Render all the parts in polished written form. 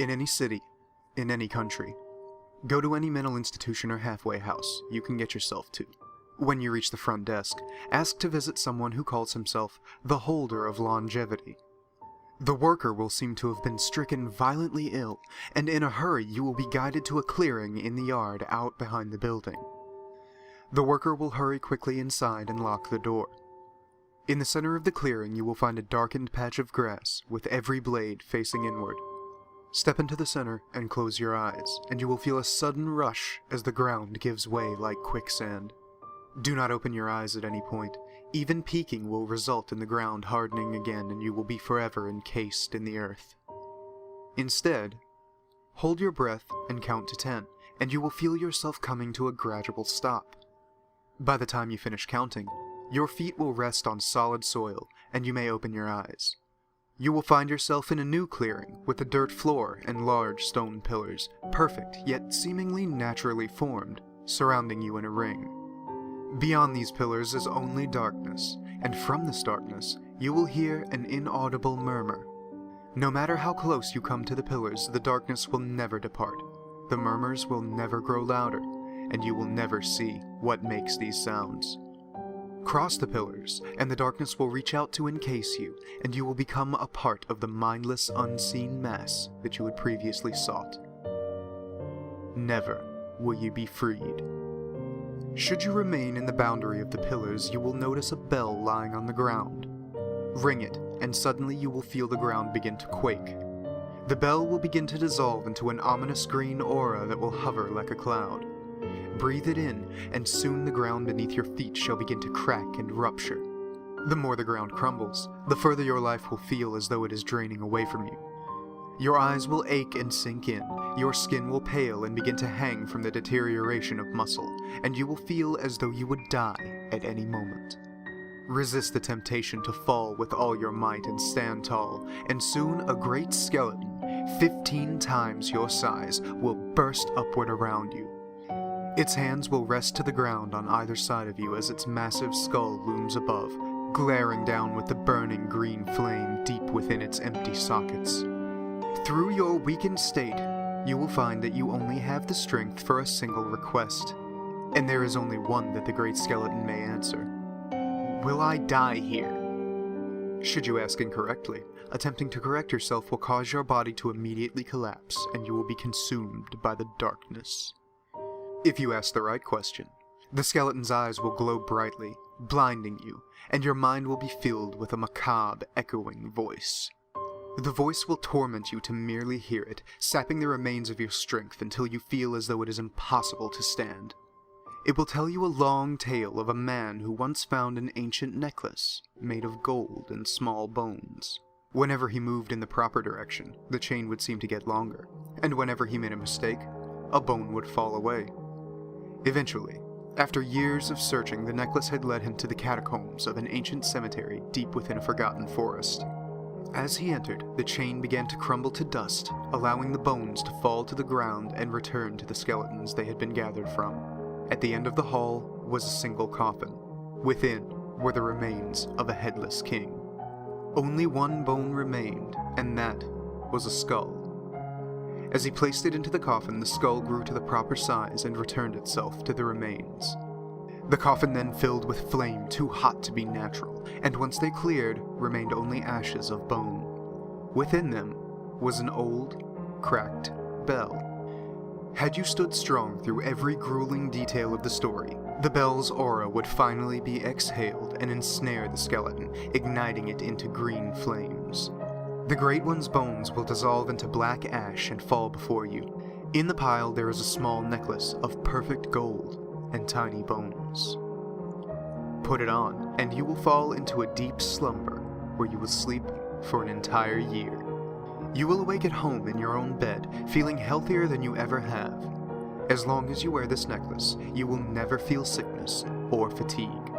In any city, in any country, go to any mental institution or halfway house you can get yourself to. When you reach the front desk, ask to visit someone who calls himself the holder of longevity. The worker will seem to have been stricken violently ill, and in a hurry you will be guided to a clearing in the yard out behind the building. The worker will hurry quickly inside and lock the door. In the center of the clearing you will find a darkened patch of grass with every blade facing inward. Step into the center and close your eyes, and you will feel a sudden rush as the ground gives way like quicksand. Do not open your eyes at any point. Even peeking will result in the ground hardening again, and you will be forever encased in the earth. Instead, hold your breath and count to 10, and you will feel yourself coming to a gradual stop. By the time you finish counting, your feet will rest on solid soil, and you may open your eyes. You will find yourself in a new clearing with a dirt floor and large stone pillars, perfect yet seemingly naturally formed, surrounding you in a ring. Beyond these pillars is only darkness, and from this darkness you will hear an inaudible murmur. No matter how close you come to the pillars, the darkness will never depart. The murmurs will never grow louder, and you will never see what makes these sounds. Cross the pillars, and the darkness will reach out to encase you, and you will become a part of the mindless, unseen mass that you had previously sought. Never will you be freed. Should you remain in the boundary of the pillars, you will notice a bell lying on the ground. Ring it, and suddenly you will feel the ground begin to quake. The bell will begin to dissolve into an ominous green aura that will hover like a cloud. Breathe it in, and soon the ground beneath your feet shall begin to crack and rupture. The more the ground crumbles, the further your life will feel as though it is draining away from you. Your eyes will ache and sink in, your skin will pale and begin to hang from the deterioration of muscle, and you will feel as though you would die at any moment. Resist the temptation to fall with all your might and stand tall, and soon a great skeleton, 15 times your size, will burst upward around you. Its hands will rest to the ground on either side of you as its massive skull looms above, glaring down with the burning green flame deep within its empty sockets. Through your weakened state, you will find that you only have the strength for a single request, and there is only one that the great skeleton may answer. Will I die here? Should you ask incorrectly, attempting to correct yourself will cause your body to immediately collapse, and you will be consumed by the darkness. If you ask the right question, the skeleton's eyes will glow brightly, blinding you, and your mind will be filled with a macabre, echoing voice. The voice will torment you to merely hear it, sapping the remains of your strength until you feel as though it is impossible to stand. It will tell you a long tale of a man who once found an ancient necklace made of gold and small bones. Whenever he moved in the proper direction, the chain would seem to get longer, and whenever he made a mistake, a bone would fall away. Eventually, after years of searching, the necklace had led him to the catacombs of an ancient cemetery deep within a forgotten forest. As he entered, the chain began to crumble to dust, allowing the bones to fall to the ground and return to the skeletons they had been gathered from. At the end of the hall was a single coffin. Within were the remains of a headless king. Only one bone remained, and that was a skull. As he placed it into the coffin, the skull grew to the proper size and returned itself to the remains. The coffin then filled with flame too hot to be natural, and once they cleared, remained only ashes of bone. Within them was an old, cracked bell. Had you stood strong through every grueling detail of the story, the bell's aura would finally be exhaled and ensnare the skeleton, igniting it into green flames. The Great One's bones will dissolve into black ash and fall before you. In the pile there is a small necklace of perfect gold and tiny bones. Put it on, and you will fall into a deep slumber where you will sleep for an entire year. You will awake at home in your own bed, feeling healthier than you ever have. As long as you wear this necklace, you will never feel sickness or fatigue.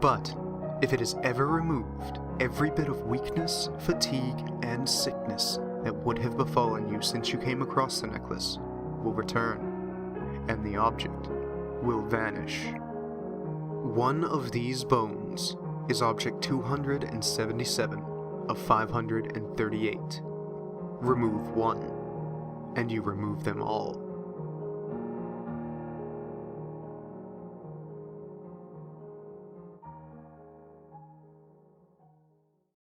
But if it is ever removed, every bit of weakness, fatigue, and sickness that would have befallen you since you came across the necklace will return, and the object will vanish. One of these bones is object 277 of 538. Remove one, and you remove them all.